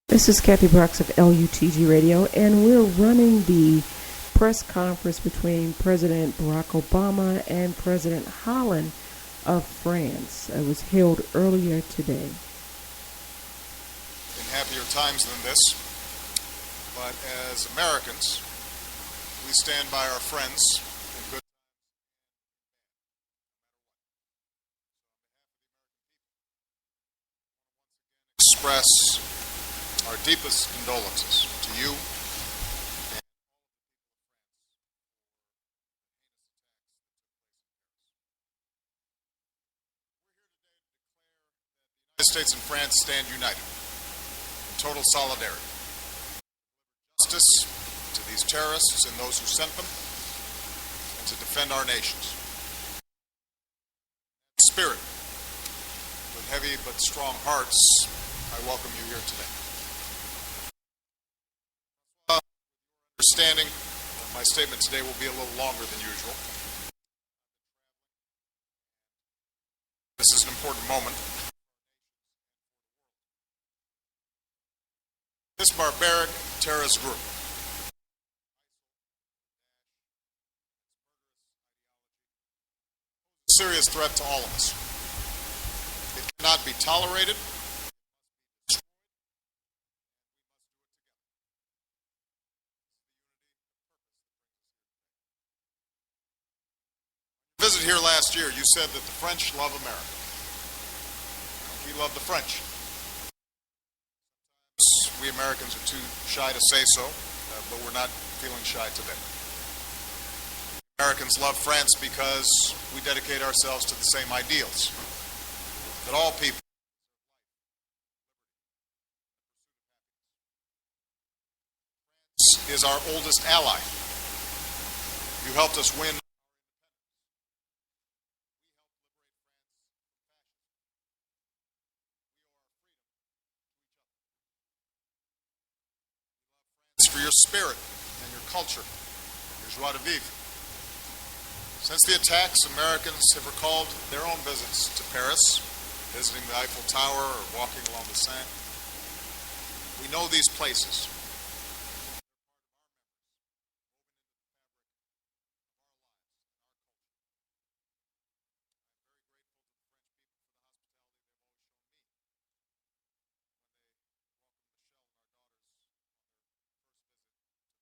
This is Kathy Brooks of LUTG Radio, and we're running the press conference between President Barack Obama and President Hollande of France. It was held earlier today. In happier times than this, but as Americans, we stand by our friends in good express our deepest condolences to you and the United States and France stand united in total solidarity. Justice to these terrorists and those who sent them, and to defend our nations. Spirit, with heavy but strong hearts, I welcome you here today. Understanding that my statement today will be a little longer than usual. This is an important moment. This barbaric terrorist group is a serious threat to all of us. It cannot be tolerated. Visit here last year, you said that the French love America. We love the French. We Americans are too shy to say so, but we're not feeling shy today. Americans love France because we dedicate ourselves to the same ideals. That all people France is our oldest ally. You helped us win. For your spirit and your culture, your joie de vivre. Since the attacks, Americans have recalled their own visits to Paris, visiting the Eiffel Tower or walking along the Seine. We know these places.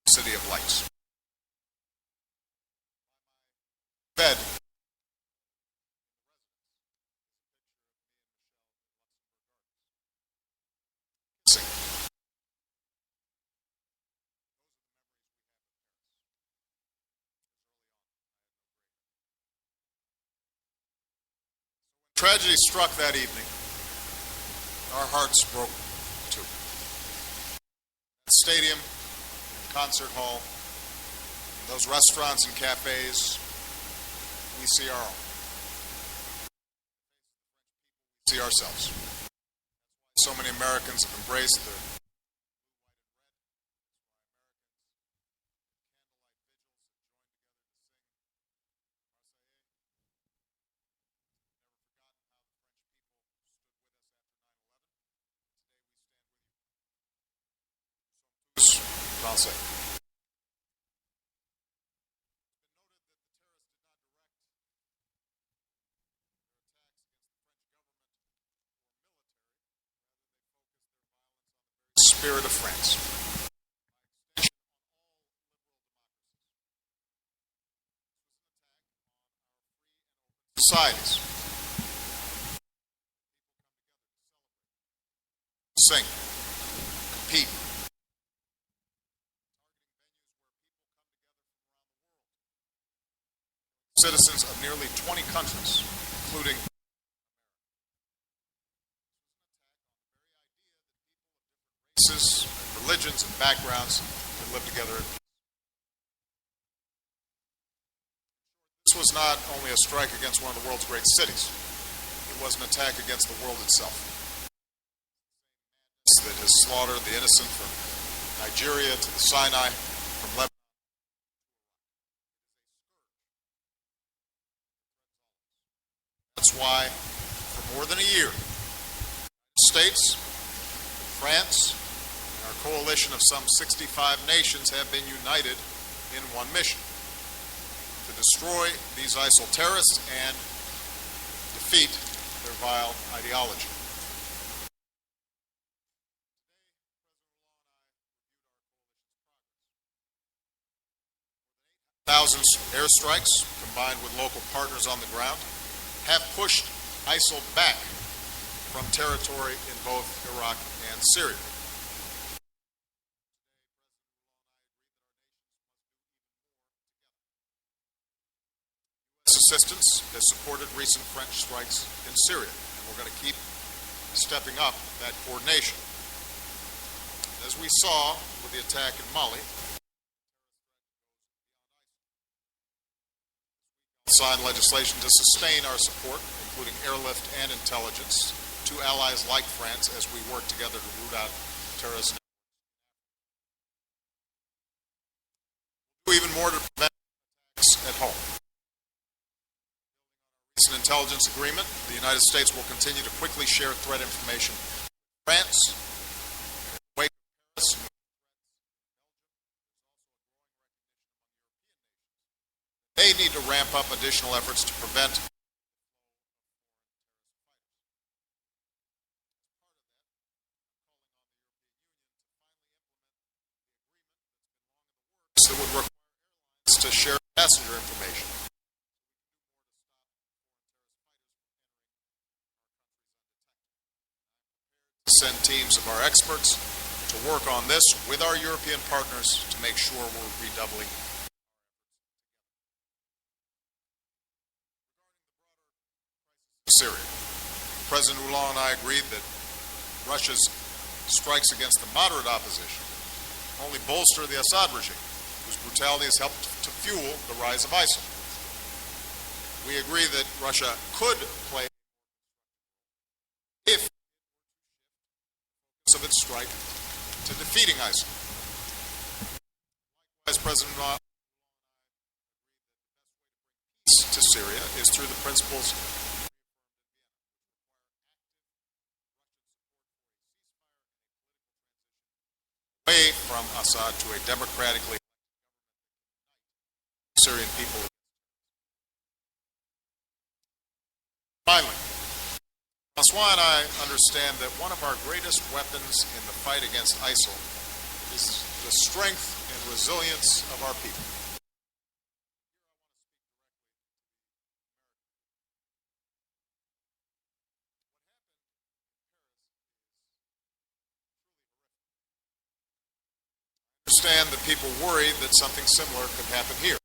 City of Lights. Bed. Tragedy struck that evening. Our hearts broke too. The stadium, concert hall, those restaurants and cafes, we see our own. We see ourselves. So many Americans have embraced the Français. Spirit of France. Societies. Sing. Compete. Citizens of nearly 20 countries, including races, religions, and backgrounds that live together. This was not only a strike against one of the world's great cities, it was an attack against the world itself. That has slaughtered the innocent from Nigeria to the Sinai, from Lebanon. That's why, for more than a year, the States, France, Our coalition of some 65 nations have been united in one mission: to destroy these ISIL terrorists and defeat their vile ideology. Thousands airstrikes, combined with local partners on the ground, have pushed ISIL back from territory in both Iraq and Syria. U.S. assistance has supported recent French strikes in Syria, and we're going to keep stepping up that coordination. As we saw with the attack in Mali, signed legislation to sustain our support, including airlift and intelligence, to allies like France as we work together to root out terrorism. We'll do even more to prevent attacks at home. Recent intelligence agreement, the United States will continue to quickly share threat information with France. Wake Paris. They need to ramp up additional efforts to prevent that would require airlines to share passenger information. Send teams of our experts to work on this with our European partners to make sure we're redoubling. Syria. President Hollande and I agreed that Russia's strikes against the moderate opposition only bolster the Assad regime, whose brutality has helped to fuel the rise of ISIL. We agree that Russia could play if of its strike to defeating ISIL. Likewise, President Hollande agreed that the best way to bring peace to Syria is through the principles away from Assad to a democratically elected government, Syrian people. Finally, François and I understand that one of our greatest weapons in the fight against ISIL is the strength and resilience of our people. I understand that people worry that something similar could happen here.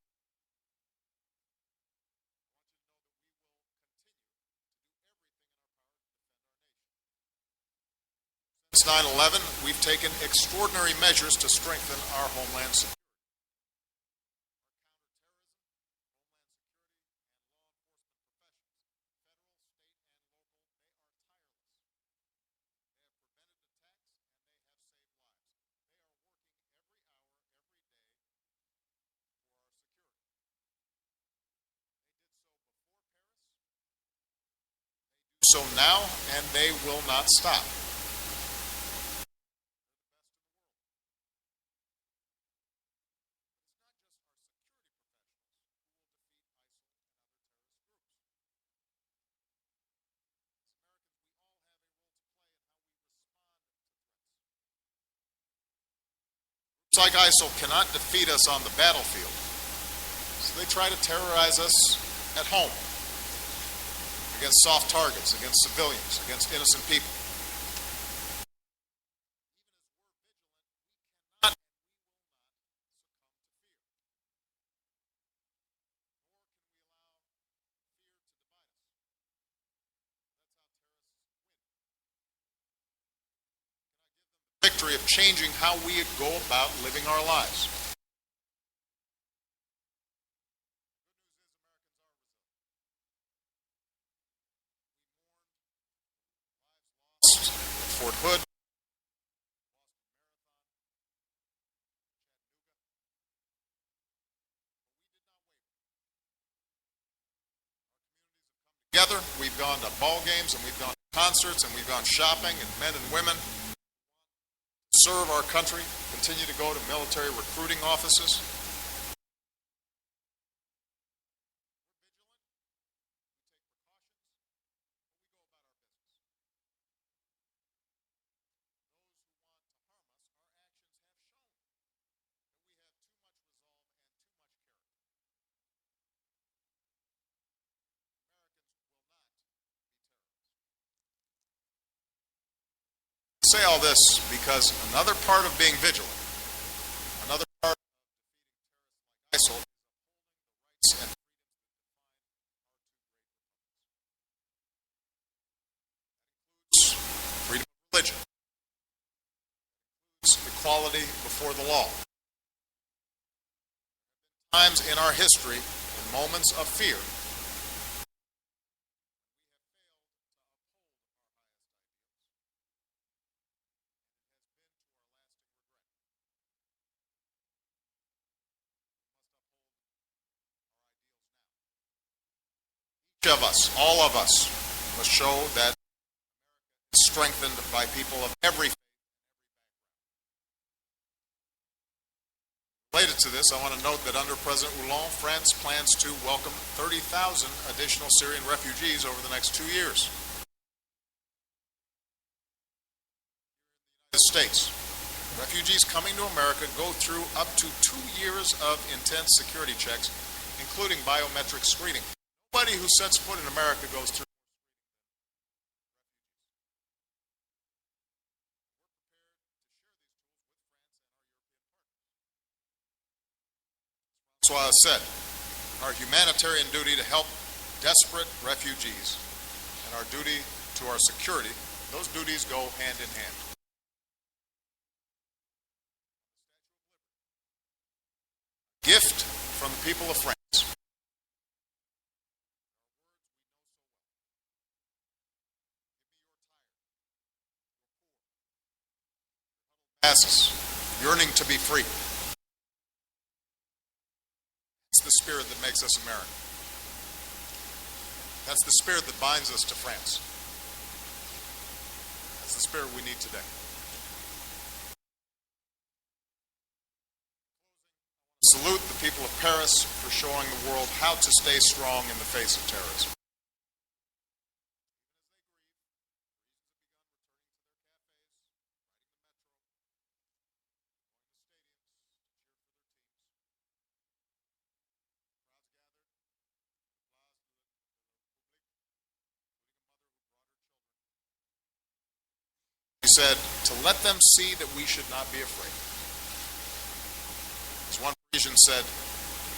Since 9/11, we've taken extraordinary measures to strengthen our homeland security. So now, and they will not stop. Groups like ISIL cannot defeat us on the battlefield, so they try to terrorize us at home, against soft targets, against civilians, against innocent people. Victory of changing how we go about living our lives. Fort Hood, together, we've gone to ball games and we've gone to concerts and we've gone shopping, and men and women serve our country, continue to go to military recruiting offices. I say all this because another part of being vigilant, another part of ISIL, is rights and freedom of religion, equality before the law. Times in our history, in moments of fear, each of us, all of us, must show that it's strengthened by people of every faith. Related to this, I want to note that under President Hollande, France plans to welcome 30,000 additional Syrian refugees over the next 2 years. The United States. Refugees coming to America go through up to 2 years of intense security checks, including biometric screening. Nobody who sets foot in America goes through. That's why I said our humanitarian duty to help desperate refugees and our duty to our security, those duties go hand in hand. Gift from the people of France. Masses, yearning to be free. That's the spirit that makes us American. That's the spirit that binds us to France. That's the spirit we need today. Salute the people of Paris for showing the world how to stay strong in the face of terrorism. He said, to let them see that we should not be afraid. As one Parisian said,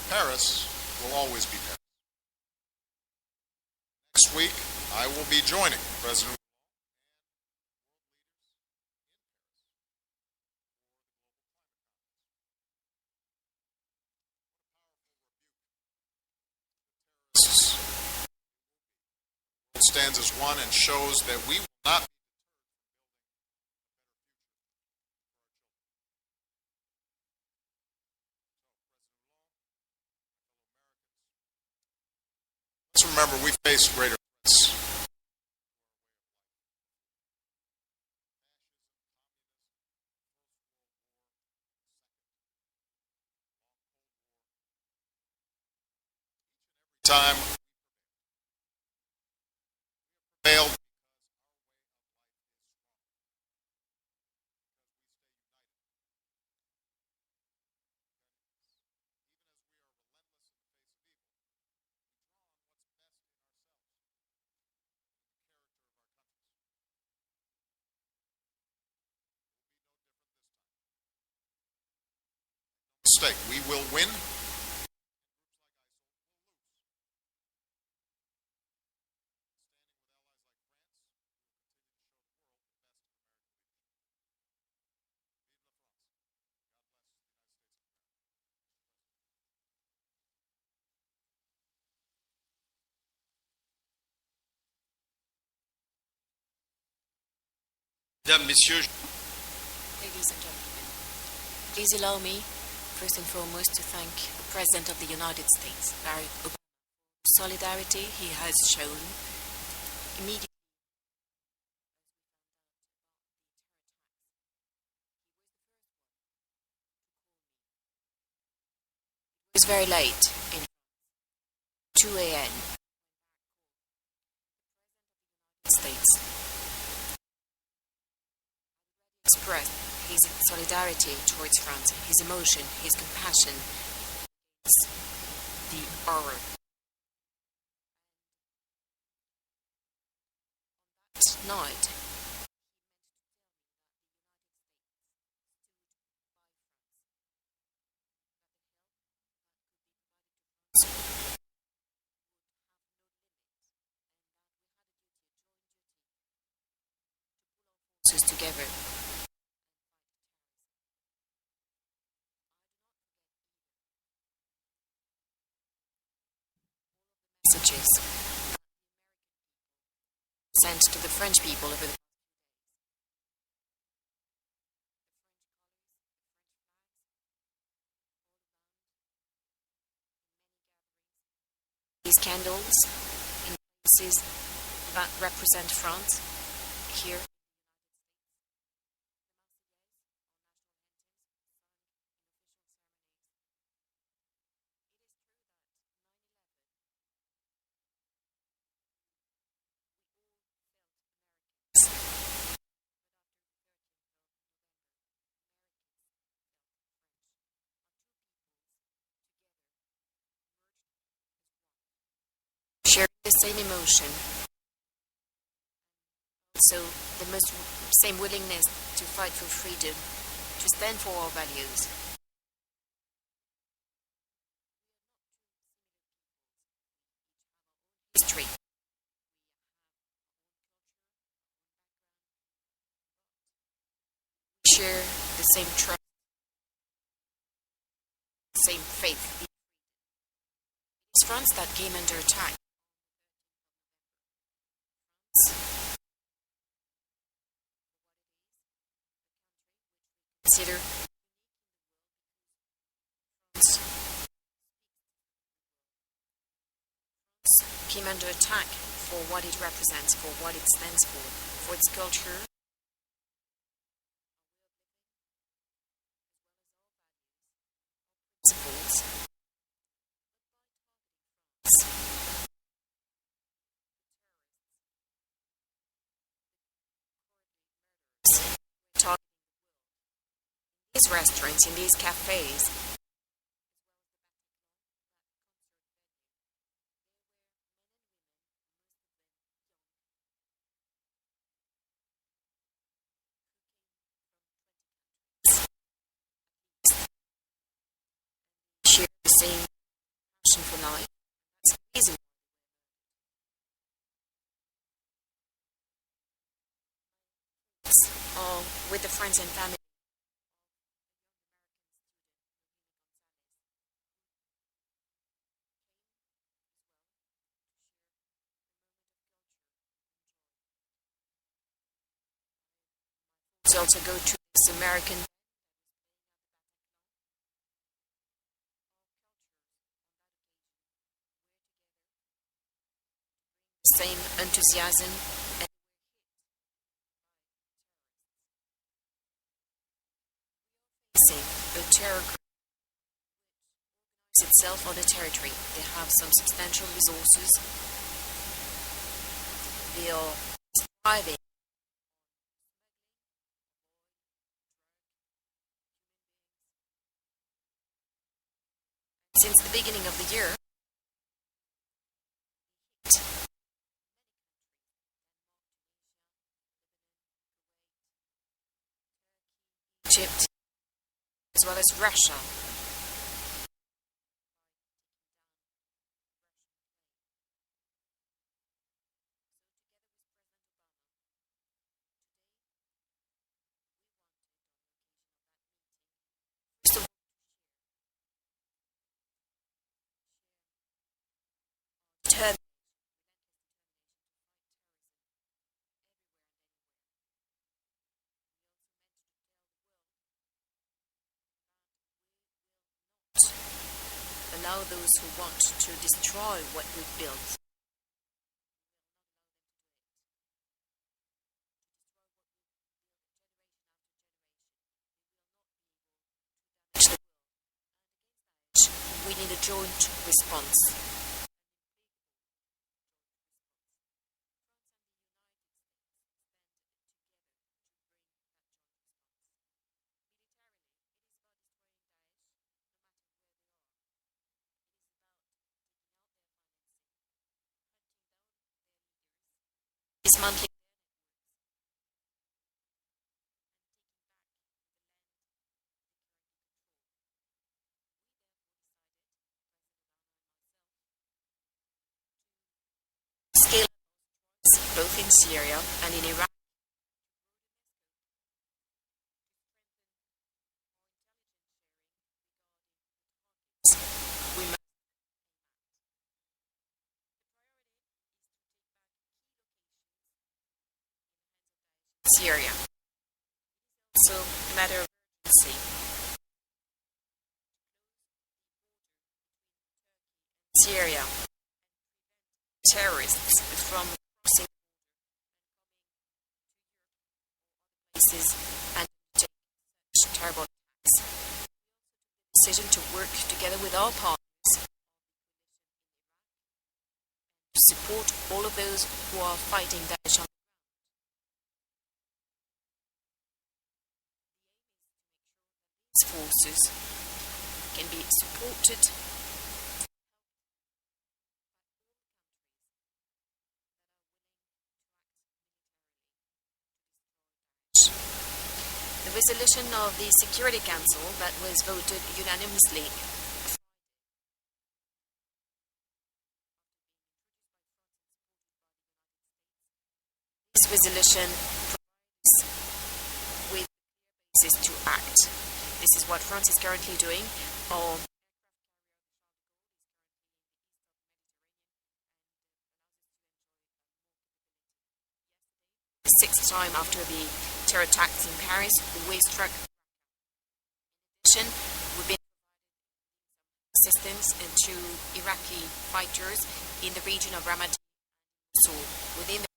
Paris will always be Paris. Next week, I will be joining President stands as one and shows that we will not be deterred. Let's remember we face greater threats. Time prevailed because mistake. We will win. Mesdames, Messieurs, Ladies and gentlemen, please allow me, first and foremost, to thank the President of the United States, Barack Obama, for the solidarity he has shown immediately. It was very late, in 2 a.m. States expressed his solidarity towards France, his emotion, his compassion, the horror. That night, together. Messages sent to the French people over the these candles in places that represent France here. Sharing the same emotion, so the most same willingness to fight for freedom, to stand for our values. History. We share the same trust, the same faith. It's France that came under attack. Consider came under attack for what it represents, for what it stands for its culture, principles. Talking in these restaurants, in these cafes, share the same passion for life. That's the reason. With the friends and family. Also go to this American same enthusiasm and facing a terror group itself on the territory. They have some substantial resources. They are thriving. Since the beginning of the year, Egypt, as well as Russia, determined allow those who want to destroy what we've built. We need a joint response. Dismantling scale both in Syria and in Iraq. We must Syria. So a matter of urgency. Syria, terrorists from crossing places and take such terrible attacks. Decision to work together with all partners to support all of those who are fighting Daesh on these forces can be supported the resolution of the Security Council that was voted unanimously. This resolution provides with basis to act. This is what France is currently doing. Our the sixth time after the terror attacks in Paris, we struck. In addition, we've been providing assistance to Iraqi fighters in the region of Ramadi and Mosul within the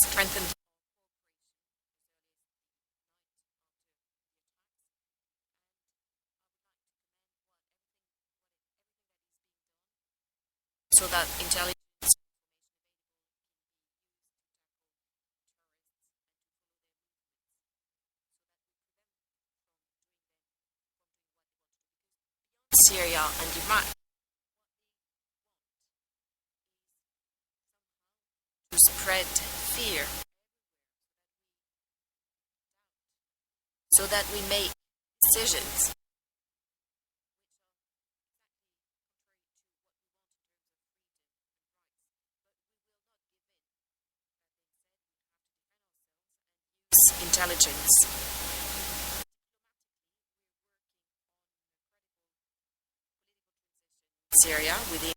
strengthened so that intelligence Syria and Iraq to spread fear so that we make decisions intelligence. Syria within the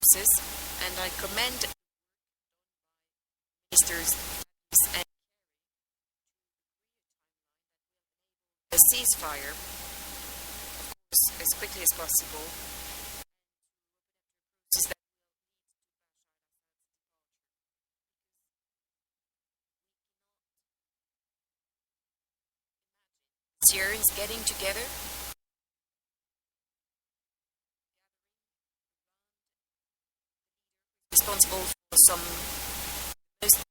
process, and I commend ministers and a ceasefire, of course, as quickly as possible. Syrians getting together responsible for some most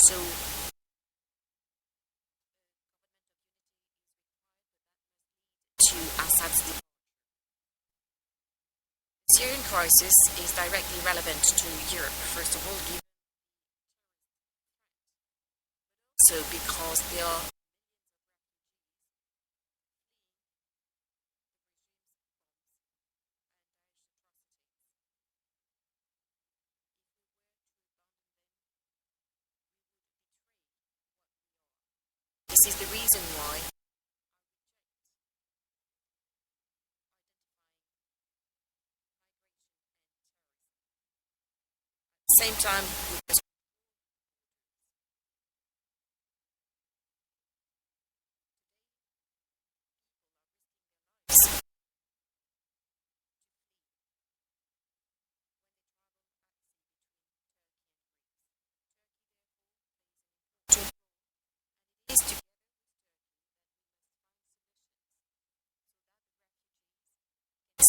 so to Assad's departure. The Syrian crisis is directly relevant to Europe, first of all, given so because there are this is the reason why at the same time we must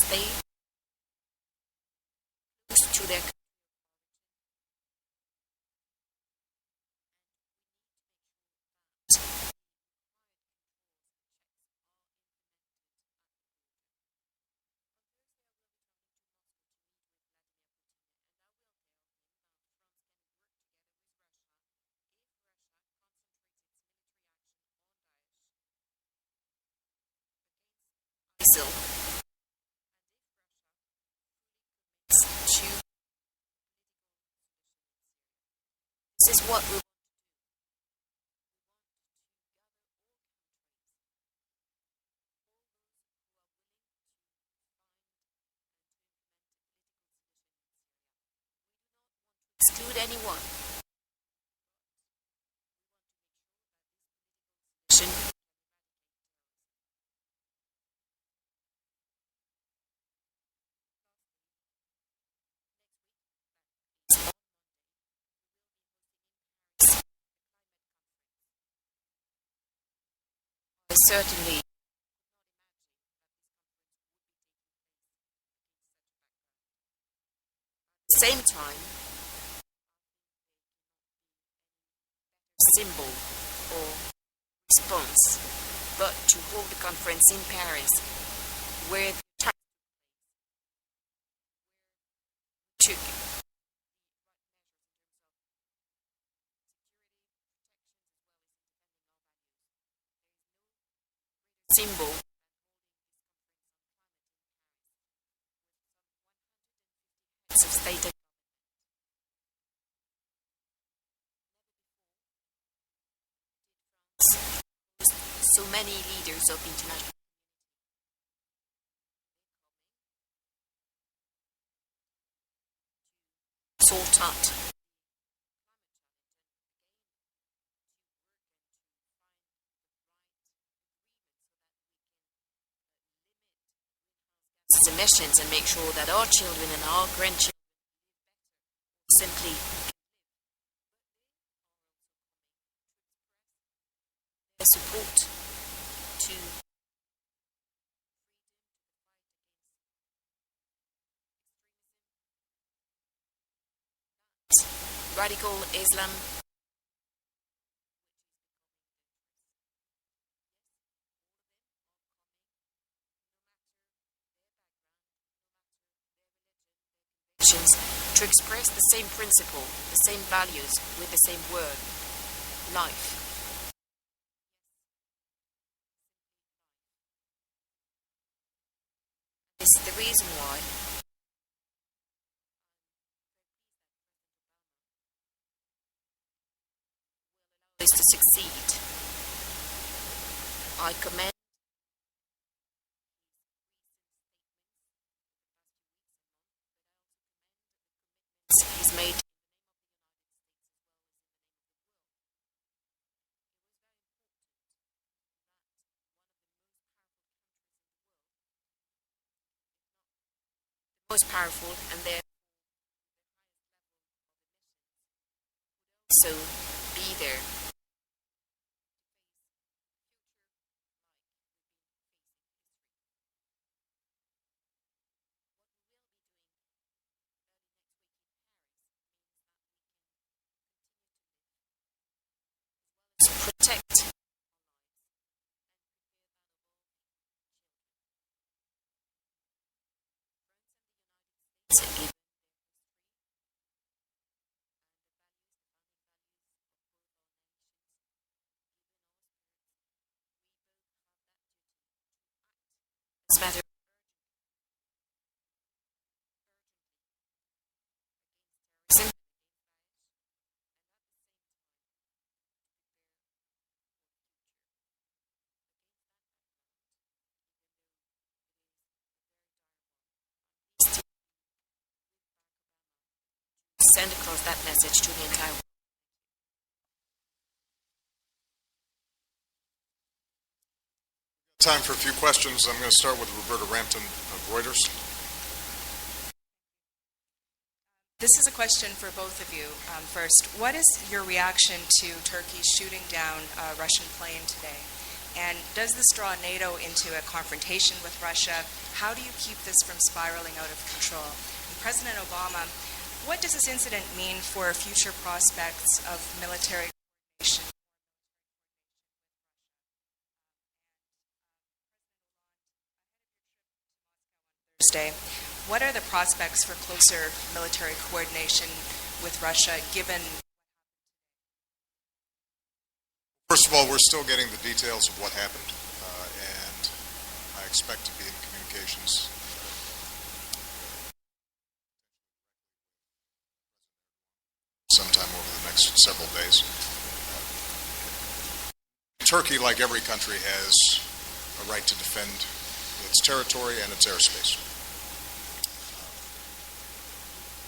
stay close to their ISIL to this is what we want to exclude anyone. Solution. I certainly at the same time symbol or response, but to hold the conference in Paris where the attack took symbol of state and so many leaders of the international sort out emissions and make sure that our children and our grandchildren simply their support to radical Islam to express the same principle, the same values with the same word, life. This is the reason why is to succeed. I commend he's made most powerful and therefore so be there. Protect this matter send across that message to the entire world. Time for a few questions. I'm going to start with Roberta Rampton of Reuters. This is a question for both of you. First, what is your reaction to Turkey shooting down a Russian plane today? And does this draw NATO into a confrontation with Russia? How do you keep this from spiraling out of control? And President Obama, what does this incident mean for future prospects of military coordination? Thursday, what are the prospects for closer military coordination with Russia, given? First of all, we're still getting the details of what happened, and I expect to be in communications sometime over the next several days. Turkey, like every country, has a right to defend its territory and its airspace.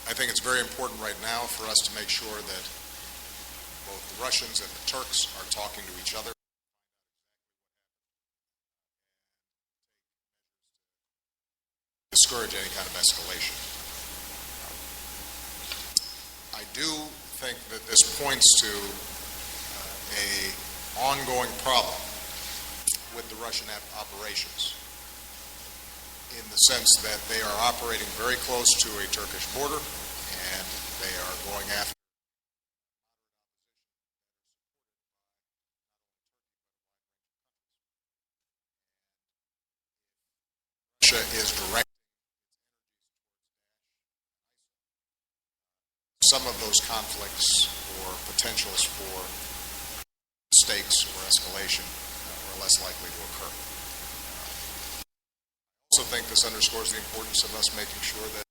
I think it's very important right now for us to make sure that both the Russians and the Turks are talking to each other. Discourage any kind of escalation. I do think that this points to a ongoing problem with the Russian operations, in the sense that they are operating very close to a Turkish border, and they are going after Russia is directing some of those conflicts or potentials for mistakes or escalation are less likely to occur. I also think this underscores the importance of us making sure that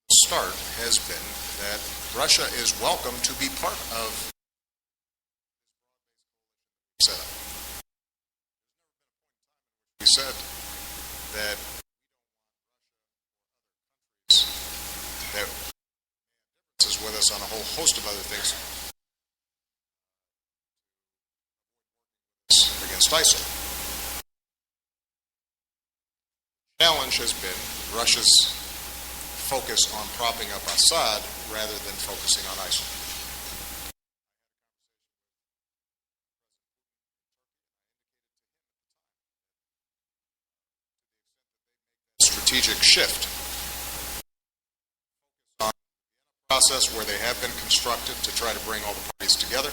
the start has been that Russia is welcome to be part of this setup. We said that that is with us on a whole host of other things against ISIL. The challenge has been Russia's focus on propping up Assad rather than focusing on ISIL. Strategic shift on the process where they have been constructed to try to bring all the parties together,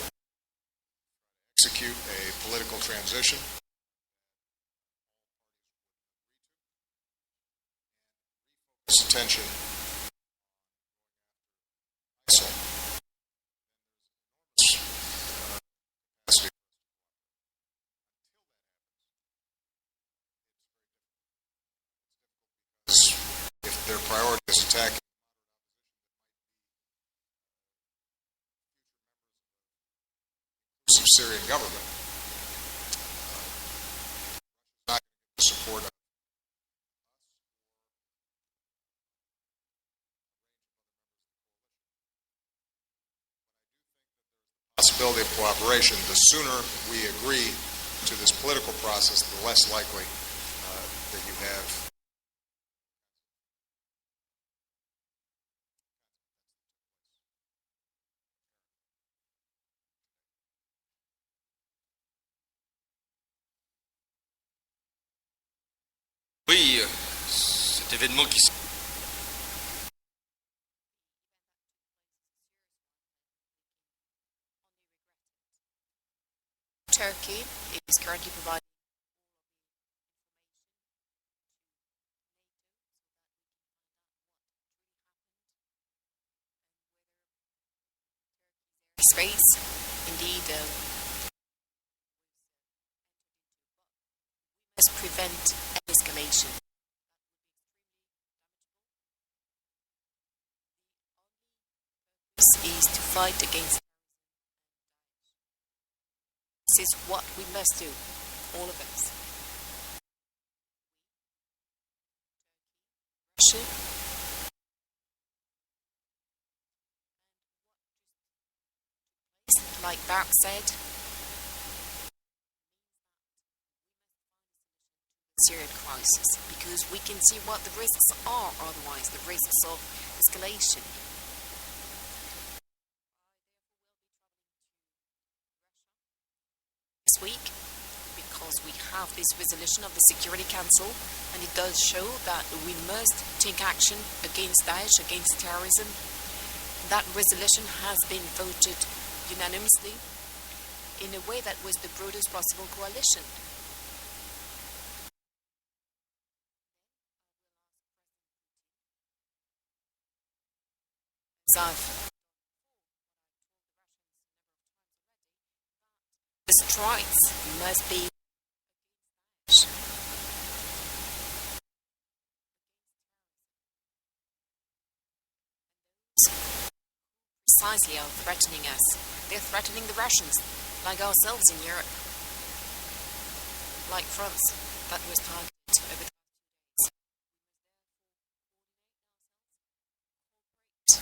execute a political transition, refocus attention on ISIL. If their priority is attacking the Syrian government, not going to support us. Possibility of cooperation, the sooner we agree to this political process, the less likely that you have Oui, cet événement qui s'est Turkey is currently providing space. Indeed, we must prevent escalation. This is to fight against. This is what we must do, all of us. Russia. Like Bart said, Syrian crisis, because we can see what the risks are otherwise, the risks of escalation. This week, because we have this resolution of the Security Council, and it does show that we must take action against Daesh, against terrorism. That resolution has been voted unanimously in a way that was the broadest possible coalition. The strikes must be precisely are threatening us. They're threatening the Russians, like ourselves in Europe, like France, that was targeted over the past 2 days.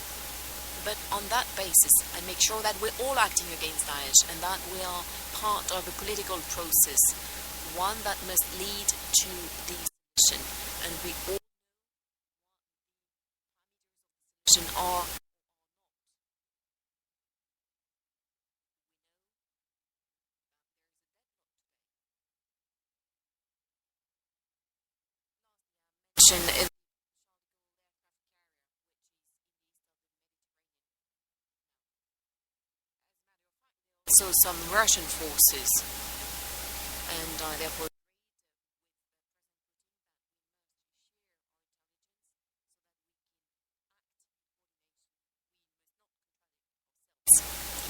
But on that basis, and make sure that we're all acting against Daesh and that we are part of a political process, one that must lead to the solution. And we all know what the parameters of the solution are. Is also some Russian forces, and therefore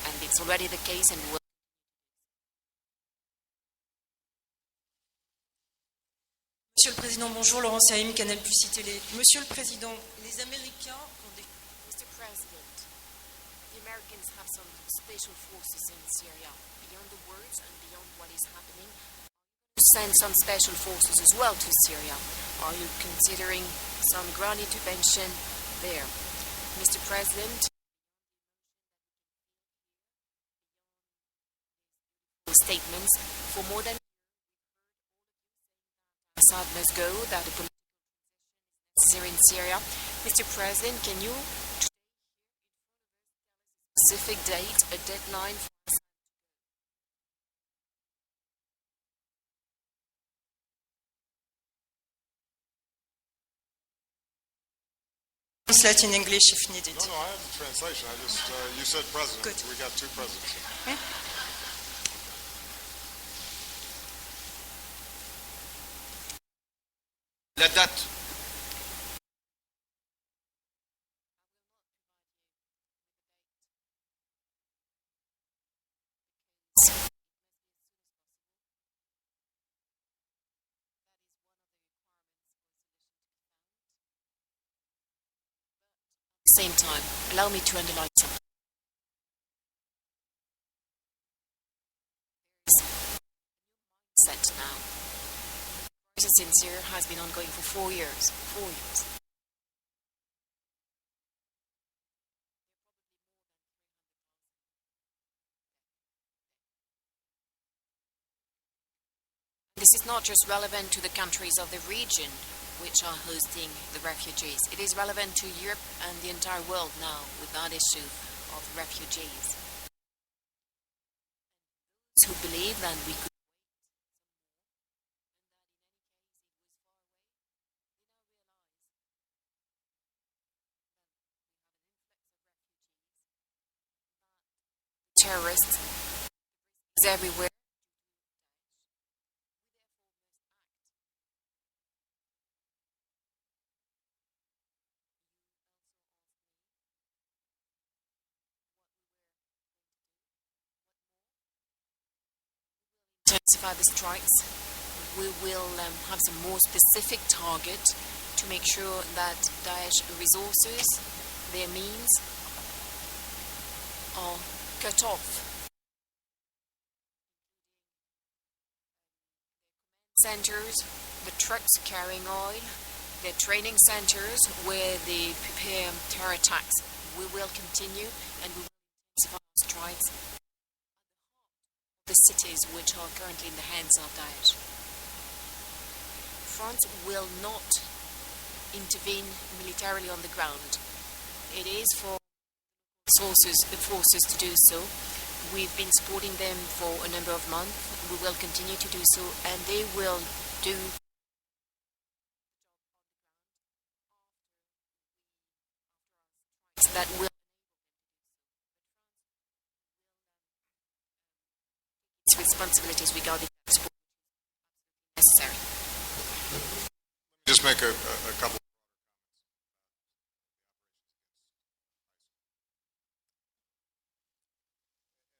and it's already the case and will. Monsieur le Président, bonjour, Laurent Saïm, Canal Plus Télé. Monsieur le Président, les Américains ont des... Mr. President, the Americans have some special forces in Syria. Beyond the words and beyond what is happening, send some special forces as well to Syria. Are you considering some ground intervention there? Mr. President, statements for more than Assad must go, that a political transition is necessary in Syria. Mr. President, can you specific date, a deadline for Assad? Translate in English if needed. No, I have the translation. I just, you said president. Good. We got two presidents. La date. Same time, allow me to underline something. Set now. The crisis in Syria has been ongoing for 4 years. 4 years. This is not just relevant to the countries of the region which are hosting the refugees. It is relevant to Europe and the entire world now with that issue of refugees. Those who believe that we could terrorists is everywhere. Intensify the strikes. We will have some more specific target to make sure that Daesh resources, their means, are cut off. Centers, the trucks carrying oil, their training centers where they prepare terror attacks. We will continue and we will intensify strikes the cities which are currently in the hands of Daesh. France will not intervene militarily on the ground. It is for the forces to do so. We've been supporting them for a number of months. We will continue to do so, and they will do that will its responsibilities regarding support necessary. Just make a couple.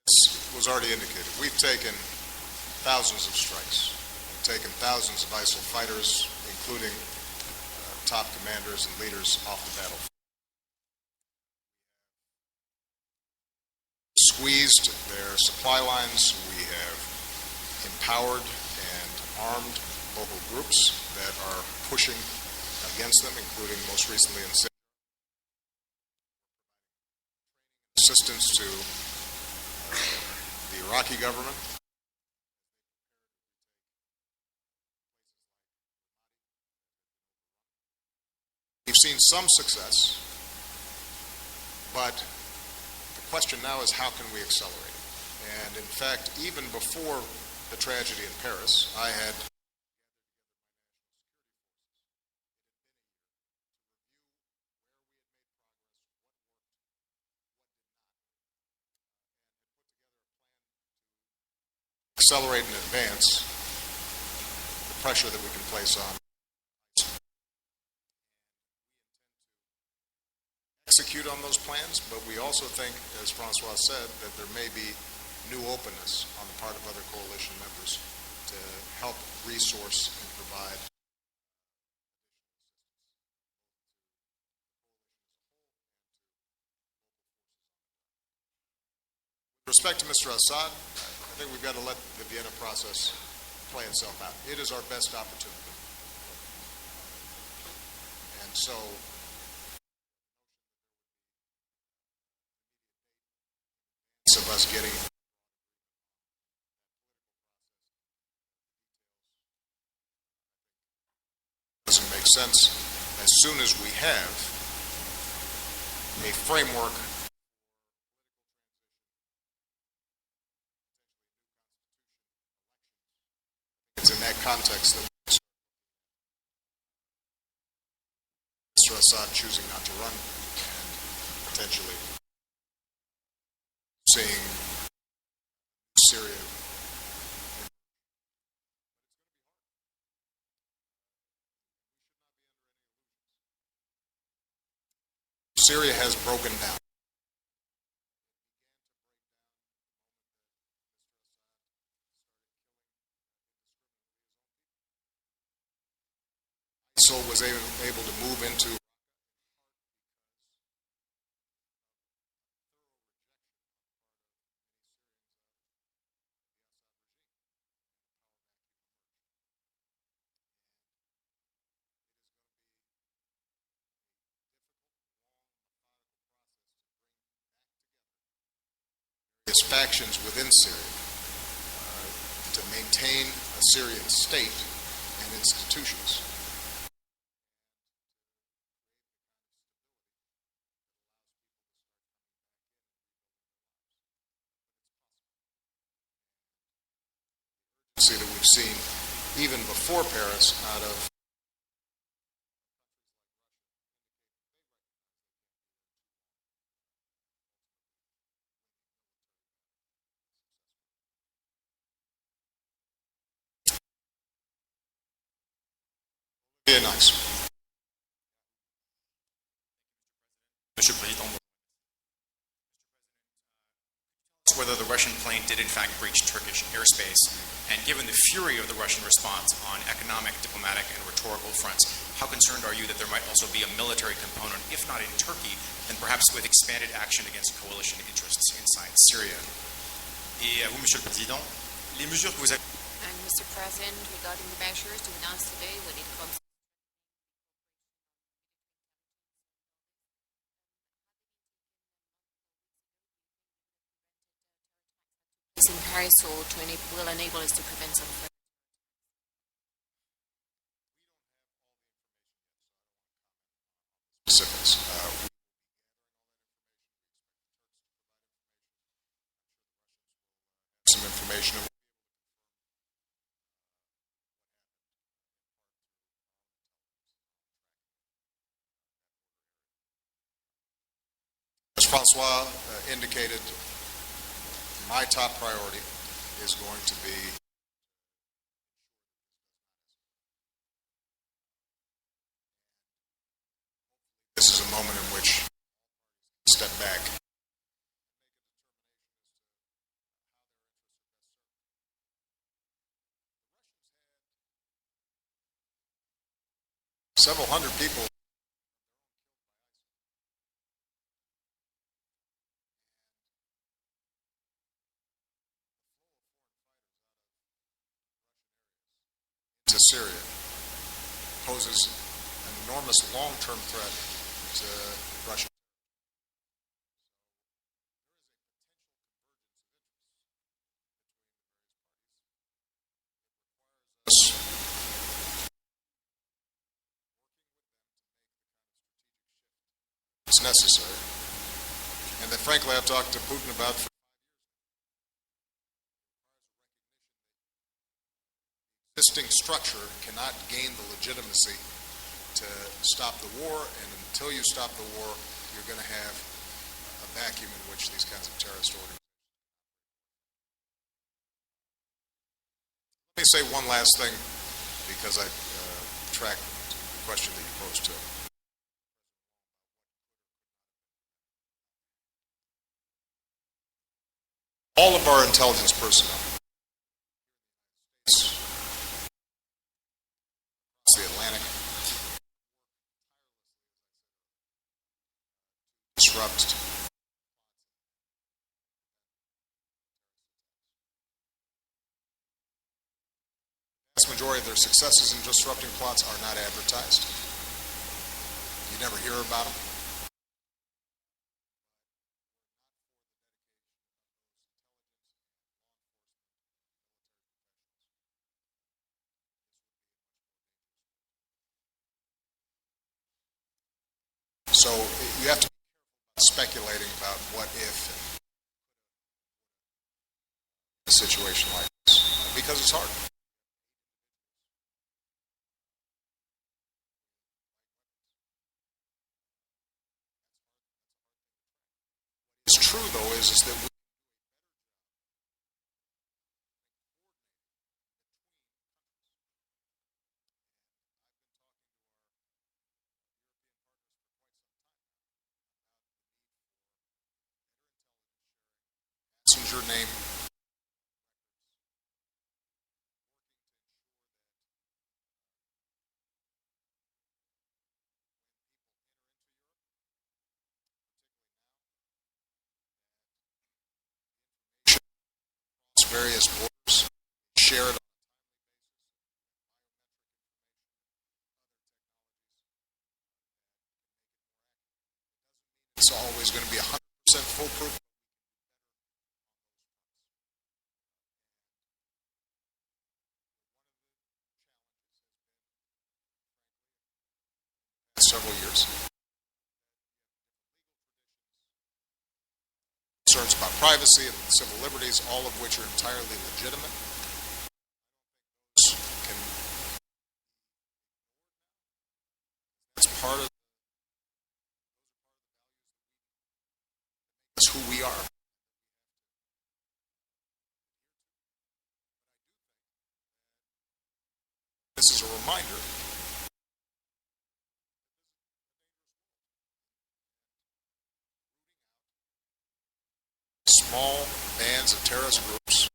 As was already indicated, we've taken thousands of strikes. We've taken thousands of ISIL fighters, including top commanders and leaders, off the battlefield. Squeezed their supply lines. We have empowered and armed local groups that are pushing against them, including most recently in Syria. Assistance to the Iraqi government. We've seen some success, but the question now is how can we accelerate it? And in fact, even before the tragedy in Paris, I had accelerate and advance the pressure that we can place on. Execute on those plans, but we also think, as Francois said, that there may be new openness on the part of other coalition members to help resource and provide with respect to Mr. Assad. I think we've got to let the Vienna process play itself out. It is our best opportunity. And so of us getting doesn't make sense as soon as we have a framework it's in that context that Mr. Assad choosing not to run and potentially seeing Syria. Syria has broken down. ISIL was able to move into factions within Syria to maintain a Syrian state and institutions. The urgency that we've seen even before Paris out of nice. Monsieur le Président, whether the Russian plane did in fact breach Turkish airspace, and given the fury of the Russian response on economic, diplomatic, and rhetorical fronts, how concerned are you that there might also be a military component, if not in Turkey, then perhaps with expanded action against coalition interests inside Syria? Et à vous, Monsieur le Président, les mesures que vous avez... And Mr. President, regarding the measures to announce today when it comes in Paris or will enable us to prevent some further. information. As Francois indicated, my top priority is going to be this is a moment in which step back. Several hundred people to Syria poses an enormous long-term threat to Russia. It's necessary, and that frankly I've talked to Putin about for existing structure cannot gain the legitimacy to stop the war, and until you stop the war, you're going to have a vacuum in which these kinds of terrorist organizations. Let me say one last thing, because I tracked the question that you posed to. All of our intelligence personnel across the Atlantic disrupt. The vast majority of their successes in disrupting plots are not advertised. You never hear about them. So you have to be careful about speculating about what if in a situation like this, because it's hard. What's true, though, is that we passenger name various borders, share it on a timely basis. It's always going to be 100% foolproof. Several years. Concerns about privacy and civil liberties, all of which are entirely legitimate. That's part of that's who we are. This is a reminder. Small bands of terrorist groups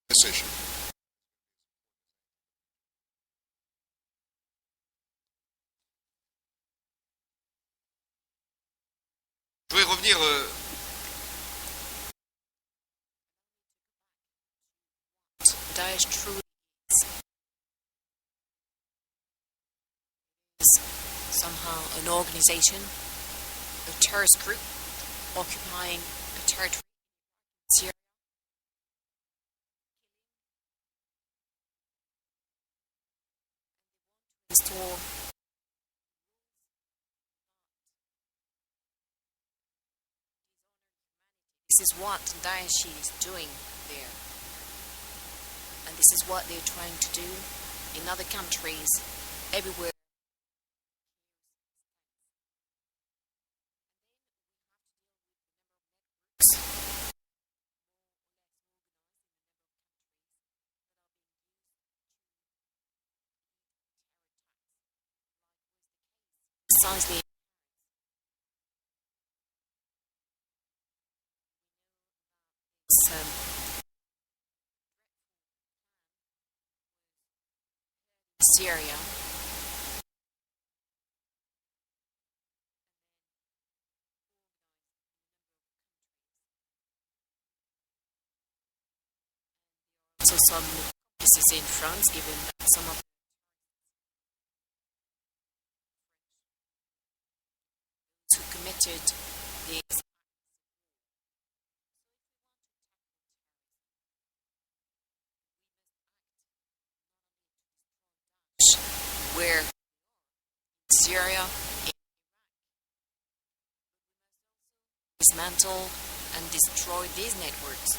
this issue. Je voudrais revenir Daesh truly somehow an organization, a terrorist group occupying a territory in Syria. Restore this is what Daesh is doing there. And this is what they're trying to do in other countries, everywhere. Precisely. Syria. Also some cases in France, given that some of those who committed these where Syria, in dismantle and destroy these networks.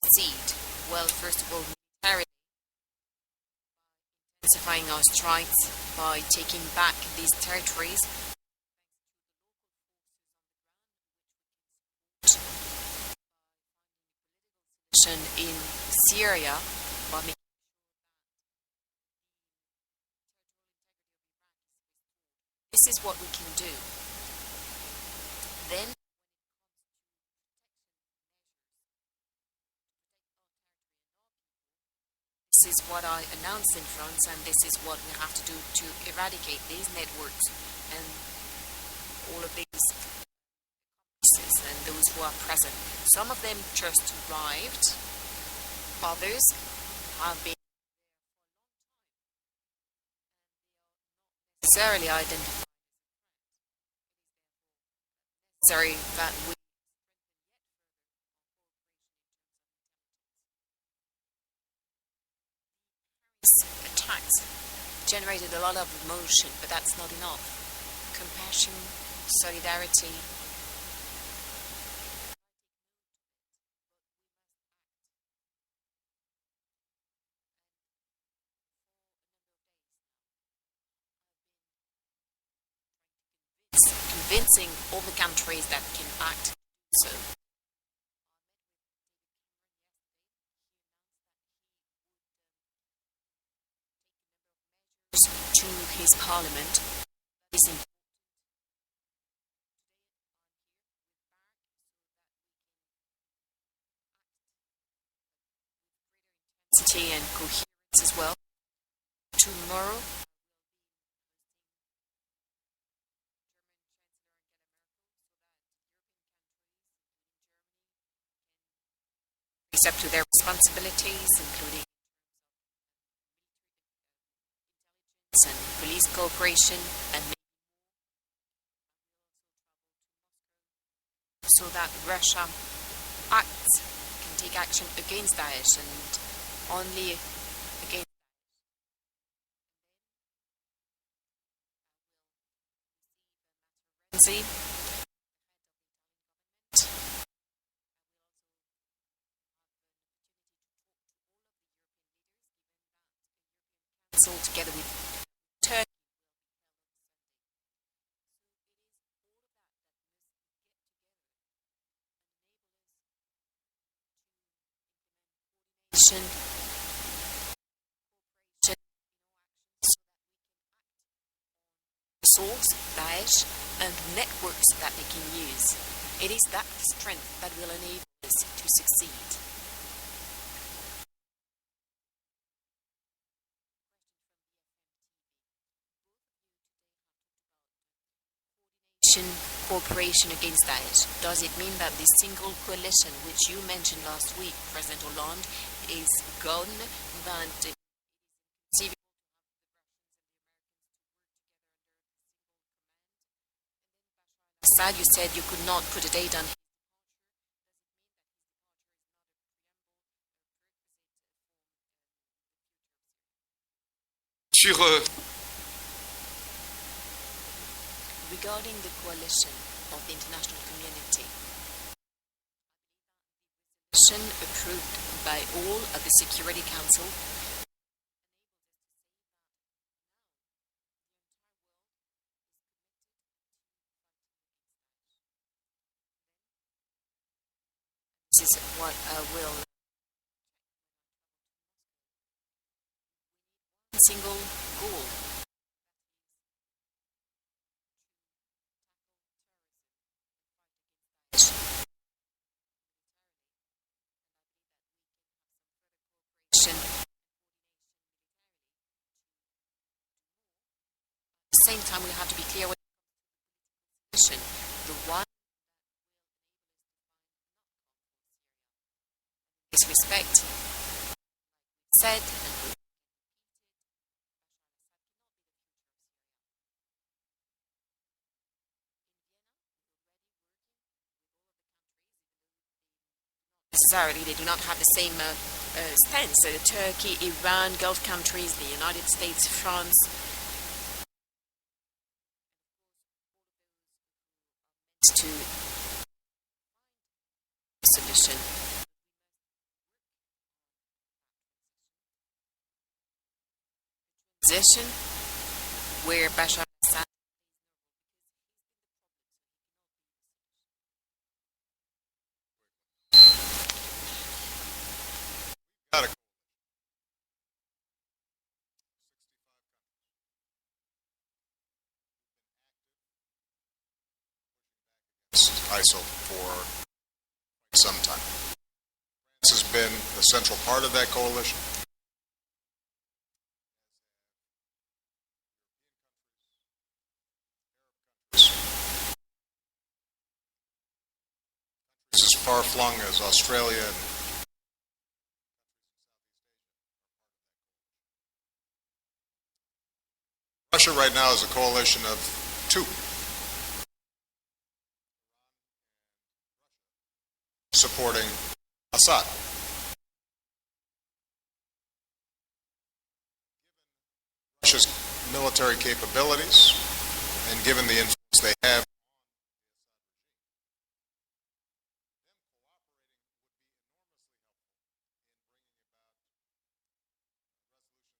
Proceed. Well, first of all, militarily, intensifying our strikes by taking back these territories. In Syria, by making this is what we can do. Then, this is what I announced in France, and this is what we have to do to eradicate these networks and all of these accomplices and those who are present. Some of them just arrived, others have been necessarily identified. Necessary that we attacks generated a lot of emotion, but that's not enough. Compassion, solidarity. Convincing all the countries that can act so. To his parliament. That is important. Intensity and coherence as well. Tomorrow, face up to their responsibilities, including and police cooperation, and so that Russia acts, can take action against Daesh and only against Daesh. Together with Turkey cooperation, source, Daesh, and networks that they can use. It is that strength that will enable us to succeed. Cooperation against Daesh. Does it mean that this single coalition, which you mentioned last week, President Hollande, is gone? That it is inconceivable Assad. You said you could not put a date on. Sur Regarding the coalition of the international community, resolution approved by all of the Security Council this is what will one single goal. At the same time, we have to be clear with the position. The one in this respect said and we necessarily they do not have the same stance. Turkey, Iran, Gulf countries, the United States, France. To solution. Transition where Bashar al-Assad Got a ISIL for some time. France has been the central part of that coalition. Countries as far-flung as Australia and Russia right now is a coalition of two. Supporting Assad. Russia's military capabilities and given the influence they have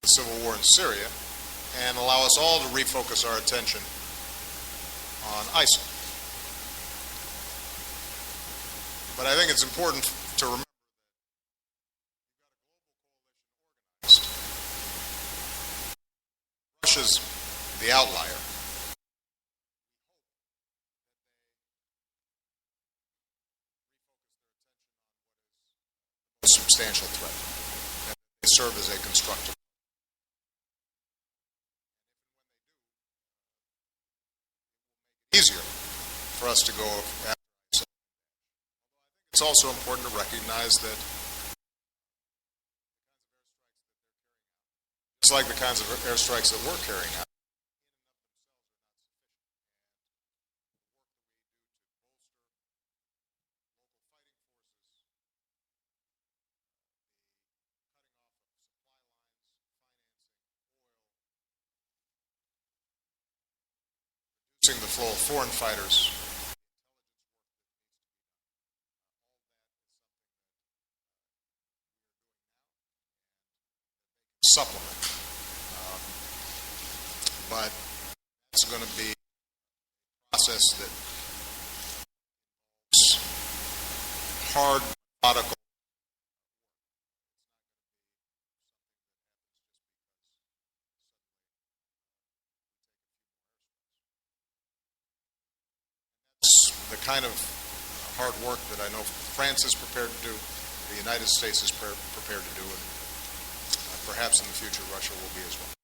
the civil war in Syria and allow us all to refocus our attention on ISIL. But I think it's important to remember that you've got a global coalition organized. Russia's the outlier. We hope that they refocus their attention on what is the most substantial threat, and they serve as a constructive. Easier for us to go after ISIL. It's also important to recognize that just like the kinds of airstrikes that we're carrying out, reducing the flow of foreign fighters, supplement. But it's going to be a process that involves hard, methodical the kind of hard work that I know France is prepared to do, the United States is prepared to do, and perhaps in the future Russia will be as well.